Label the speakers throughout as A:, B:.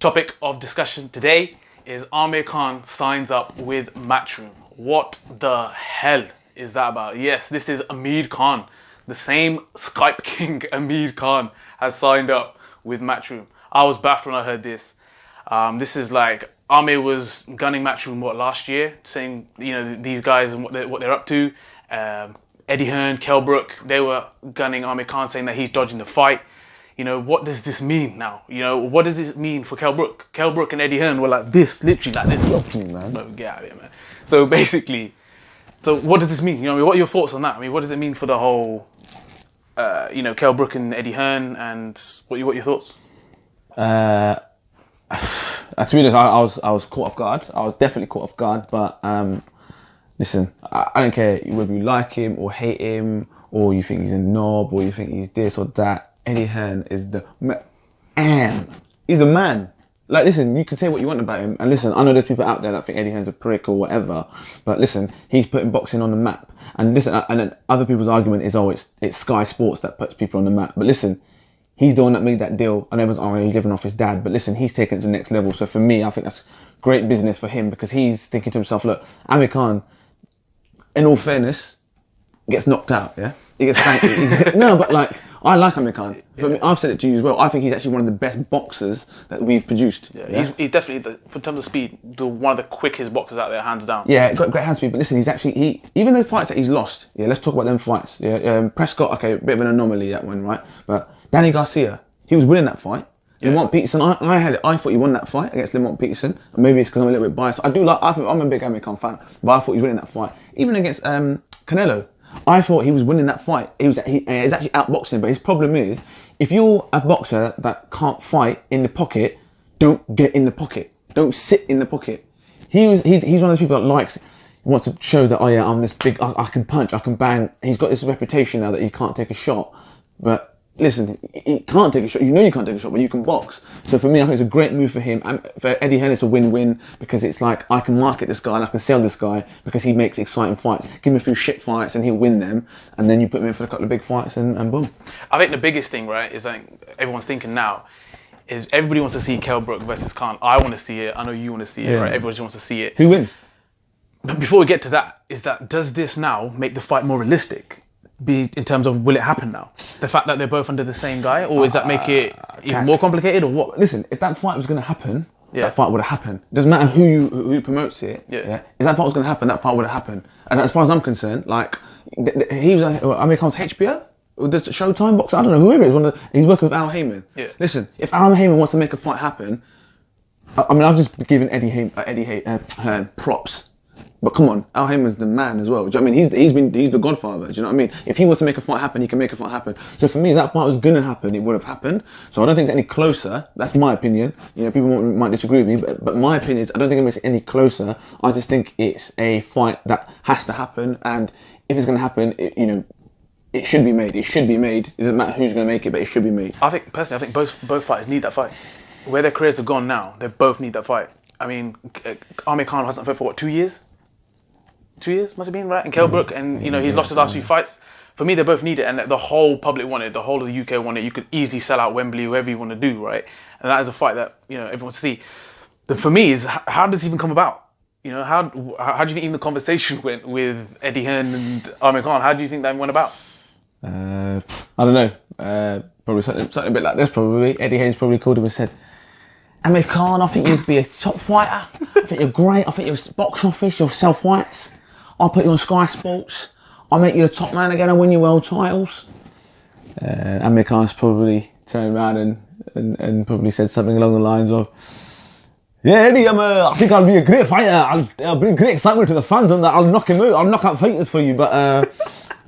A: Topic of discussion today is Amir Khan signs up with Matchroom. What the hell is that about? Yes, this is Amir Khan. The same Skype king, Amir Khan, has signed up with Matchroom. I was baffed when I heard this. This is like, Amir was gunning Matchroom, last year? Saying, these guys and what they're up to. Eddie Hearn, Kell Brook, they were gunning Amir Khan, saying that he's dodging the fight. What does this mean now? What does this mean for Kell Brook? Kell Brook and Eddie Hearn were like this, literally like this.
B: Man.
A: No, get out of here, man. So basically, what does this mean? What are your thoughts on that? What does it mean for the whole, Kell Brook and Eddie Hearn, and what are your thoughts?
B: To be honest, I was caught off guard. I was definitely caught off guard, but listen, I don't care whether you like him or hate him, or you think he's a knob, or you think he's this or that. Eddie Hearn is the man. He's a man. Like, listen, you can say what you want about him, and listen, I know there's people out there that think Eddie Hearn's a prick or whatever, but listen, he's putting boxing on the map. And listen, and then other people's argument is, it's Sky Sports that puts people on the map. But listen, he's the one that made that deal. I know everyone's, he's living off his dad, but listen, he's taken it to the next level. So for me, I think that's great business for him, because he's thinking to himself, look, Amir Khan, in all fairness, gets knocked out, yeah? He gets spanked. No, but like, I like Amir Khan. For me, I've said it to you as well. I think he's actually one of the best boxers that we've produced.
A: Yeah. He's definitely, in terms of speed, one of the quickest boxers out there, hands down.
B: Yeah, got great hand speed. But listen, he's actually, even the fights that he's lost, let's talk about them fights. Yeah, Prescott, okay, a bit of an anomaly, that one, right? But Danny Garcia, he was winning that fight. Yeah. Lamont Peterson, I thought he won that fight against Lamont Peterson. Maybe it's because I'm a little bit biased. I'm a big Amir Khan fan, but I thought he was winning that fight. Even against Canelo, I thought he was winning that fight. He's actually outboxing, but his problem is, if you're a boxer that can't fight in the pocket, don't get in the pocket. Don't sit in the pocket. He's one of those people that wants to show that, I'm this big, I can punch, I can bang. He's got this reputation now that he can't take a shot. But listen, he can't take a shot. You can't take a shot, but you can box. So for me, I think it's a great move for him. And for Eddie Hearn, it's a win-win, because it's like, I can market this guy and I can sell this guy because he makes exciting fights. Give him a few shit fights and he'll win them. And then you put him in for a couple of big fights and boom.
A: I think the biggest thing, right, is like everyone's thinking now, is everybody wants to see Kell Brook versus Khan. I want to see it. I know you want to see it, right? Everybody just wants to see it.
B: Who wins?
A: But before we get to that, does this now make the fight more realistic? Be in terms of, will it happen now? The fact that they're both under the same guy, or does that make it even more complicated, or what?
B: Listen, if that fight was going to happen, that fight would have happened. It doesn't matter who promotes it. Yeah. If that fight was going to happen, that fight would have happened. And as far as I'm concerned, like, he was Amir Khan's HBO, or the Showtime boxer, I don't know, whoever it is. He's working with Al Heyman. Yeah. Listen, if Al Heyman wants to make a fight happen, I've just given Eddie Hearn props. But come on, Al Heyman's the man as well. Do you know what I mean? He's the godfather. Do you know what I mean? If he wants to make a fight happen, he can make a fight happen. So for me, if that fight was going to happen, it would have happened. So I don't think it's any closer. That's my opinion. People might disagree with me, but my opinion is, I don't think it makes it any closer. I just think it's a fight that has to happen. And if it's going to happen, it should be made. It should be made. It doesn't matter who's going to make it, but it should be made.
A: I think both fighters need that fight. Where their careers have gone now, they both need that fight. I mean, Amir Khan hasn't fought for what, 2 years? 2 years must have been, right? And Kell Brook, and he's lost his last few fights. For me, they both need it, and the whole public want it. The whole of the UK want it. You could easily sell out Wembley, whoever you want to do, right? And that is a fight that everyone wants to see. For me, is how does this even come about? How do you think even the conversation went with Eddie Hearn and Amir Khan? How do you think that went about?
B: I don't know. Probably something a bit like this. Probably Eddie Hearn's probably called him and said, Amir Khan, I think you'd be a top fighter. I think you're great. I think you're box office. You'll sell fights. I'll put you on Sky Sports. I'll make you a top man again and win you world titles. Amir Khan's probably turned around and probably said something along the lines of, yeah, Eddie, I think I'll be a great fighter. I'll bring great excitement to the fans, and I'll knock him out. I'll knock out fighters for you. But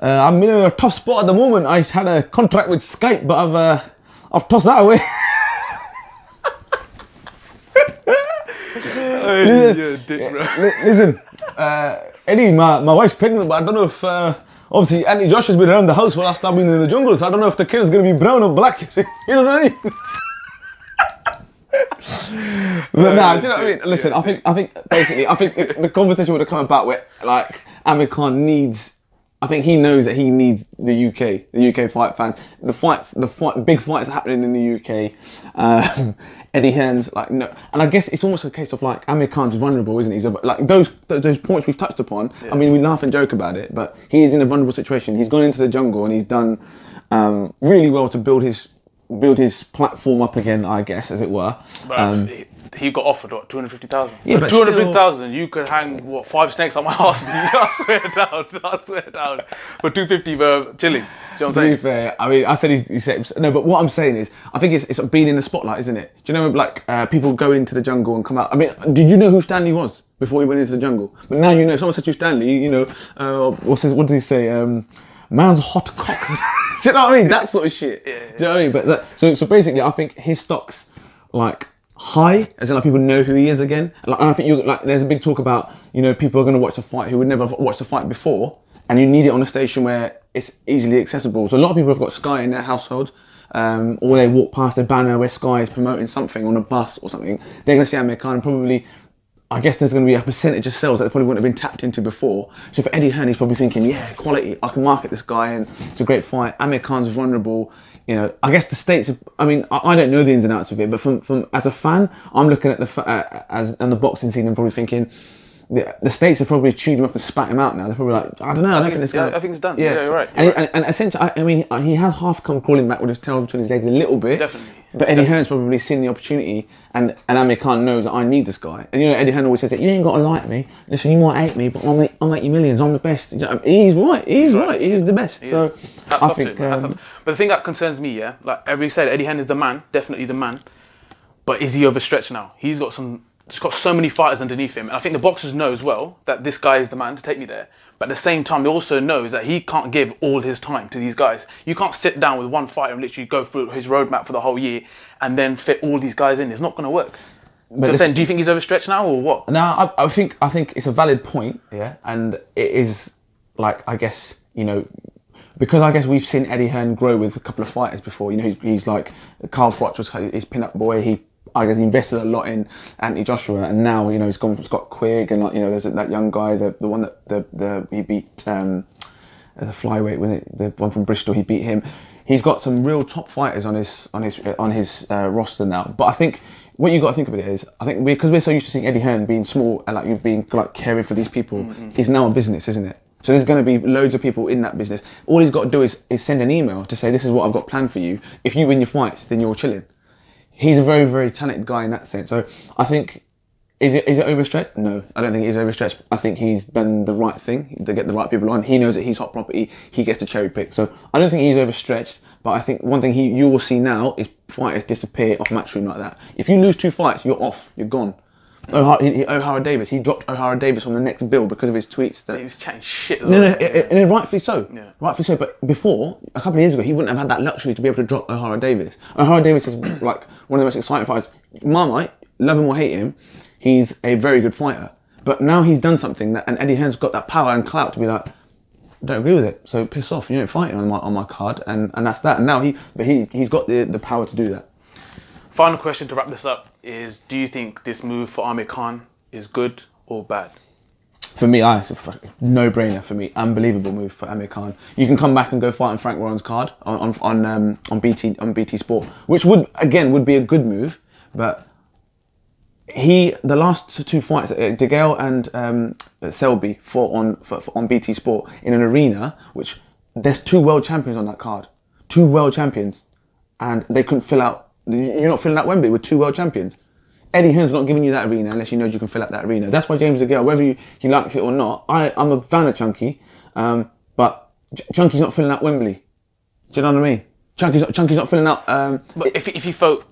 B: I'm in a tough spot at the moment. I had a contract with Skype, but I've tossed that away. Listen, Eddie, my wife's pregnant, but I don't know if, obviously, Anthony Josh has been around the house while I've been in the jungle, so I don't know if the kid is going to be brown or black. You know what I mean? But nah, do you know what I mean? Listen, I think the conversation would have come about where, like, Amir Khan I think he knows that he needs the UK fight fans. The big fights happening in the UK. Eddie Hearn's like no, and I guess it's almost a case of like Amir Khan's vulnerable, isn't he? So, like those points we've touched upon. Yeah. I mean, we laugh and joke about it, but he is in a vulnerable situation. He's gone into the jungle and he's done really well to build his platform up again, I guess, as it were.
A: He got offered what, 250,000.
B: Yeah, but
A: 250,000, you could hang what 5 snakes on my house. I swear down. For 250, chilling. Do you know what I'm saying?
B: To be fair, I mean, I said he said no, but what I'm saying is, I think it's being in the spotlight, isn't it? Do you know, like people go into the jungle and come out. I mean, did you know who Stanley was before he went into the jungle? But now you know. If someone said to you, Stanley, you know, what does he say? Man's hot cock. Do you know what I mean? That sort of shit. Yeah. Do you know what I mean? But so basically, I think his stock's like high, as in like people know who he is again. And I think there's a big talk about, you know, people are going to watch the fight who would never have watched the fight before, and you need it on a station where it's easily accessible. So a lot of people have got Sky in their households, or they walk past a banner where Sky is promoting something on a bus or something. They're going to see Amir Khan, and probably, I guess there's going to be a percentage of sales that they probably wouldn't have been tapped into before. So for Eddie Hearn, he's probably thinking, yeah, quality, I can market this guy and it's a great fight. Amir Khan's vulnerable. You know, I guess the States, I mean, I don't know the ins and outs of it, but from as a fan, I'm looking at the boxing scene and probably thinking, the States have probably chewed him up and spat him out now. They're probably like, I don't know, I think
A: it's done. Yeah, you're right.
B: And essentially, I mean, he has half come crawling back with his tail between his legs a little bit.
A: Definitely.
B: But Eddie Hearn's probably seen the opportunity, and Amir Khan knows that I need this guy. And you know, Eddie Hearn always says that you ain't got to like me. Listen, you might hate me, but I'll make you millions. I'm the best. He's right. He's right. He's the best. So I think.
A: But the thing that concerns me, yeah, like everybody said, Eddie Hearn is the man, definitely the man. But is he overstretched now? He's got so many fighters underneath him, and I think the boxers know as well that this guy is the man to take me there. But at the same time, he also knows that he can't give all his time to these guys. You can't sit down with one fighter and literally go through his roadmap for the whole year and then fit all these guys in. It's not going to work. But do you think he's overstretched now or what?
B: No, I think it's a valid point, yeah, and it is like, I guess, you know, because I guess we've seen Eddie Hearn grow with a couple of fighters before. You know, he's like Carl Froch was his pin-up boy. I guess he invested a lot in Anthony Joshua, and now, you know, he's gone from Scott Quigg, and like, you know, there's that young guy, the one that he beat, the flyweight, wasn't it? The one from Bristol, he beat him. He's got some real top fighters on his roster now. But I think what you got to think of it is, I think because we're so used to seeing Eddie Hearn being small and like you being like caring for these people, he's now a business, isn't it? So there's going to be loads of people in that business. All he's got to do is send an email to say, this is what I've got planned for you. If you win your fights, then you're chilling. He's a very, very talented guy in that sense. So I think, is it overstretched? No, I don't think he's overstretched. I think he's done the right thing to get the right people on. He knows that he's hot property. He gets to cherry pick. So I don't think he's overstretched. But I think one thing you will see now is fighters disappear off Matchroom like that. If you lose 2 fights, you're off. You're gone. O'Hara Davis. He dropped O'Hara Davis on the next bill because of his tweets. That
A: he was chatting shit.
B: And rightfully so.
A: Yeah.
B: Rightfully so. But before, a couple of years ago, he wouldn't have had that luxury to be able to drop O'Hara Davis. O'Hara Davis is like one of the most exciting fighters. Marmite, love him or hate him, he's a very good fighter. But now he's done something that, and Eddie Hearn's got that power and clout to be like, I don't agree with it, so piss off. You ain't fighting on my card, and that's that. And now he's got the power to do that.
A: Final question to wrap this up is: do you think this move for Amir Khan is good or bad?
B: For me, it's a no-brainer. For me, unbelievable move for Amir Khan. You can come back and go fight on Frank Warren's card on BT Sport, which would be a good move. But the last 2 fights, DeGale and Selby fought on BT Sport in an arena which there's 2 world champions on that card, 2 world champions, and they couldn't fill out. You're not filling out Wembley with 2 world champions. Eddie Hearn's not giving you that arena unless he knows you can fill out that arena. That's why James DeGale, whether he likes it or not, I'm a fan of Chunky, but Chunky's not filling out Wembley. Do you know what I mean? Chunky's not filling out.
A: But if he fought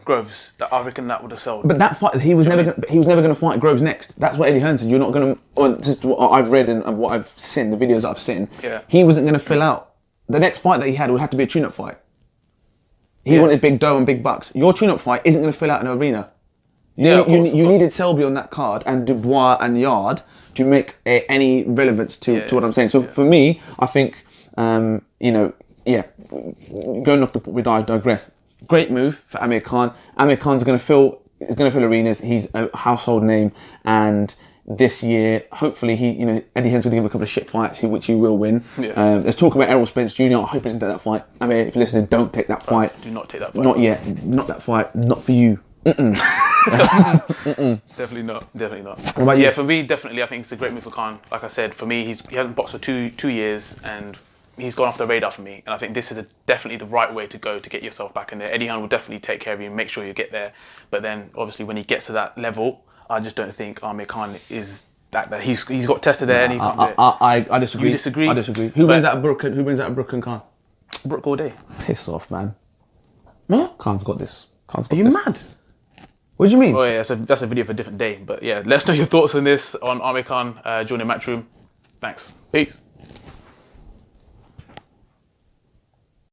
A: Groves, I reckon that would have sold.
B: But that fight, he was never going to fight Groves next. That's what Eddie Hearn said. You're not going to. Just what I've read and what I've seen, the videos that I've seen.
A: Yeah.
B: He wasn't going to fill out. The next fight that he had would have to be a tune-up fight. He wanted big dough and big bucks. Your tune-up fight isn't going to fill out an arena. You needed Selby on that card and Dubois and Yard to make any relevance to what I'm saying. So for me, I think, going off we digress. Great move for Amir Khan. Amir Khan's going to fill arenas. He's a household name, and this year, hopefully, Eddie Hearn's going to give a couple of shit fights, which he will win.
A: Yeah.
B: There's talk about Errol Spence Jr. I hope he doesn't take that fight. I mean, if you're listening, don't take that fight.
A: Do not take that fight.
B: Not yet. Not that fight. Not for you.
A: Definitely not. Definitely not.
B: What about you?
A: Yeah, for me, definitely, I think it's a great move for Khan. Like I said, for me, he hasn't boxed for two years, and he's gone off the radar for me. And I think this is definitely the right way to go to get yourself back in there. Eddie Hearn will definitely take care of you and make sure you get there. But then, obviously, when he gets to that level, I just don't think Amir Khan is that he's got tested there and he can't do it.
B: I disagree.
A: You disagree?
B: I disagree. Who brings out Brook and Khan?
A: Brook all day.
B: Piss off, man.
A: What?
B: Khan's got this.
A: Are you mad?
B: What do you mean?
A: Oh yeah, that's a video for a different day. But yeah, let us know your thoughts on this on Amir Khan joining Matchroom. Thanks. Peace.